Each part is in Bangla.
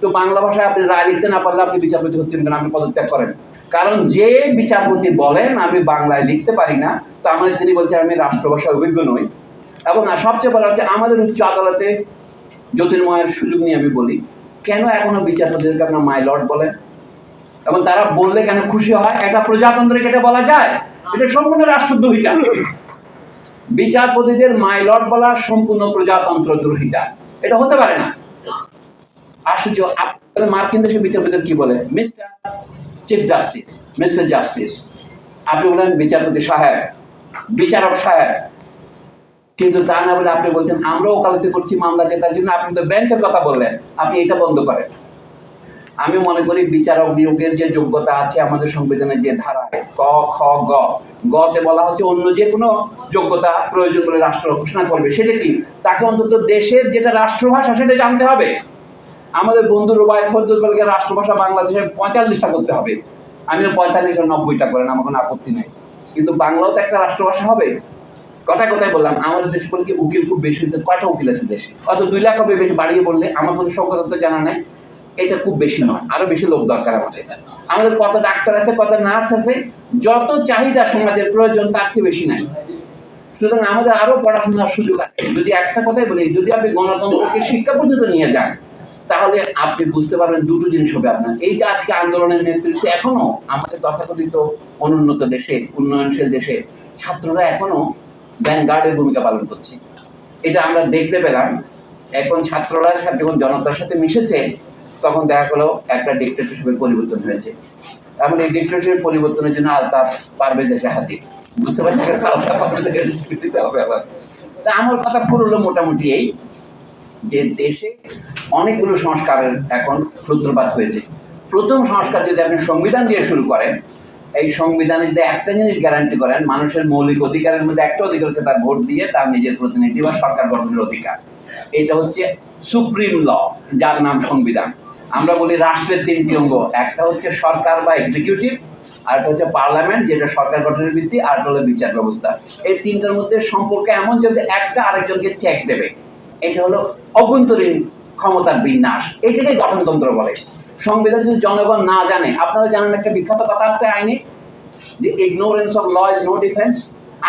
তো বাংলা ভাষায় আপনি রায় লিখতে না পারলে আপনি বিচারপতি হচ্ছেন কেন? আপনি পদত্যাগ করেন। কারণ যে বিচারপতি বলেন আমি বাংলায় লিখতে পারি না, তো আমাদের তিনি বলছেন আমি রাষ্ট্রভাষায় অভিজ্ঞ নই। এবং সবচেয়ে বড় হচ্ছে আমাদের উচ্চ আদালতে জ্যোতির্ময়ের সুযোগ নিয়ে আমি বলি, কেন এখনো বিচারপতিদেরকে আপনার মাই লর্ড বলেন? এবং তারা বললে কেন খুশি হয়? একটা প্রজাতন্ত্রে কেটে বলা যায়? এটা সম্পূর্ণ রাষ্ট্রদ্রোহিতা। বিচারপতিদের মাই লর্ড বলা সম্পূর্ণ প্রজাতন্ত্র দ্রোহিতা। এটা হতে পারে না। আশ্চর্য, মার্কিন দেশের বিচারপতিদের কি বলে? Mister chief justice, mister justice. আপনি বলেন বিচারপতি সাহেব, বিচারক সাহেব। কিন্তু তা না বলে আপনি বলছেন আমরা ওকালতি করছি মামলা জেতার জন্য, আপনি তো বেঞ্চের কথা বললেন, আপনি এটা বন্ধ করেন। আমি মনে করি বিচারক নিয়োগের যে যোগ্যতা আছে আমাদের সংবিধানের যে ধারায় ক খ গ, গতে বলা হচ্ছে অন্য যে কোনো যোগ্যতা প্রয়োজন বলে রাষ্ট্র ঘোষণা করবে। সেটা কি? তাকে অন্তত দেশের যেটা রাষ্ট্রভাষা সেটা জানতে হবে। আমাদের বন্ধু রুবায়েত ফরদৌস বলে রাষ্ট্রভাষা বাংলাদেশের 45টা করতে হবে। আমিও 45 আর 90টা করেন, আমার কোনো আপত্তি নেই। কিন্তু বাংলাও তো একটা রাষ্ট্রভাষা হবে। কথায় কথায় বললাম আমাদের দেশে বলে কি উকিল খুব বেশি হয়েছে? কয়টা উকিল আছে দেশে? অত 2 লাখ হবে বেশি বাড়িয়ে বললে, আমার কোনো সংখ্যা তো জানা নাই। এটা খুব বেশি নয়, আরো বেশি লোক দরকার আমাদের। আমাদের কত ডাক্তার আছে, কত নার্স আছে, যত চাহিদা সমাজের প্রয়োজন তার চেয়ে বেশি নাই। সুতরাং আমাদের আরো পড়াশোনার সুযোগ আছে। যদি একটা কথাই বলি, যদি আপনি গণতন্ত্রকে শিক্ষা পর্যন্ত নিয়ে যান, তাহলে আপনি বুঝতে পারবেন দুটো জিনিস হবে আপনার। এই যে আজকে আন্দোলনের নেতৃত্বে এখনো আমাদের তথাকথিত অনুন্নত দেশে, উন্নয়নশীল দেশে ছাত্ররা এখনো ভ্যানগার্ডের ভূমিকা পালন করছে। এটা আমরা দেখতে পেলাম। এখন ছাত্ররা যখন জনতার সাথে মিশেছে, তখন দেখা গেল একটা ডিক্টেটরশিপের পরিবর্তন হয়েছে। এমন এই ডিক্টেটরশিপের পরিবর্তনের জন্য আলতাফ পারভেজ এসে হাজির। বুঝতে পারছি আলতাফ পারভেজকে দিতে হবে আবার। তা আমার কথা পুরো মোটামুটি এই যে দেশে অনেকগুলো সংস্কারের এখন সূত্রপাত হয়েছে। প্রথম সংস্কার যদি আপনি সংবিধান দিয়ে শুরু করেন, এই সংবিধানে যদি একটা জিনিস গ্যারান্টি করেন, মানুষের মৌলিক অধিকারের মধ্যে একটা অধিকার হচ্ছে তার ভোট দিয়ে তার নিজের প্রতিনিধি বা সরকার গঠনের অধিকার। এটা হচ্ছে সুপ্রিম ল, যার নাম সংবিধান। আমরা বলি রাষ্ট্রের 3টি অঙ্গ, একটা হচ্ছে সরকার বা এক্সিকিউটিভ, আরেকটা হচ্ছে পার্লামেন্ট যেটা সরকার গঠনের ভিত্তি, আর হলো বিচার ব্যবস্থা। এই 3টার মধ্যে সম্পর্ক এমন যে একটা আরেকজনকে চেক দেবে। এটা হলো অভ্যন্তরীণ ক্ষমতার বিন্যাস, এটাকে গঠনতন্ত্র বলে। সংবিধান যদি জনগণ না জানে, আপনারা জানেন একটা বিখ্যাত কথা আছে আইনে যে ignorance of law is no defence.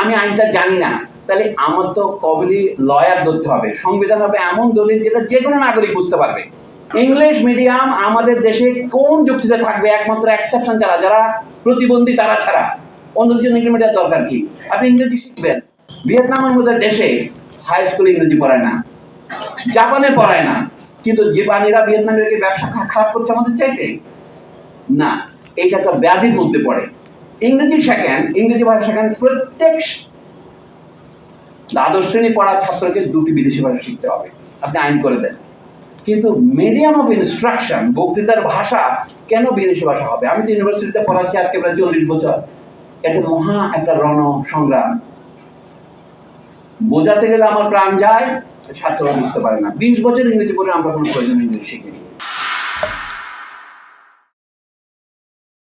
আমি আইনটা জানি না, তাহলে আমার তো কবলি লয়ার ধরতে হবে। সংবিধান হবে এমন দলিল যেটা যে কোনো নাগরিক বুঝতে পারবে। ইংলিশ মিডিয়াম আমাদের দেশে কোন যুক্তিতে থাকবে? একমাত্র এক্সেপশন ছাড়া, যারা প্রতিবন্ধী তারা ছাড়া। অন্যদের জন্য ইংরেজি মিডিয়াম দরকার কি? আপনি ইংরেজি শিখবেন। ভিয়েতনামের মধ্যে দেশে হাই স্কুলে ইংরেজি পড়ায় না, জাপানে পড়ায় না, কিন্তু জাপানিরা ভিয়েতনামের ব্যবসা খারাপ করছে আমাদের চাইতে না। এটা একটা ব্যাধির মধ্যে পড়ে। ইংরেজি শেখেন, ইংরেজি ভাষা শেখেন। প্রত্যেক দ্বাদশ শ্রেণী পড়া ছাত্রকে 2টি বিদেশি ভাষা শিখতে হবে, আপনি আইন করে দেন। কিন্তু মিডিয়াম অফ ইনস্ট্রাকশন, বক্তৃতার ভাষা কেন বিদেশি ভাষা হবে? আমি তো ইউনিভার্সিটিতে পড়াচ্ছি আজকে প্রায় 40 বছর। এটা মহা একটা রণ সংগ্রাম। বোঝাতে গেলে আমার প্রাণ যায়, ছাত্ররা বুঝতে পারে না। 20 বছর ইংরেজি পড়ে আমরা কোনো প্রয়োজন ইংরেজি শিখিনি।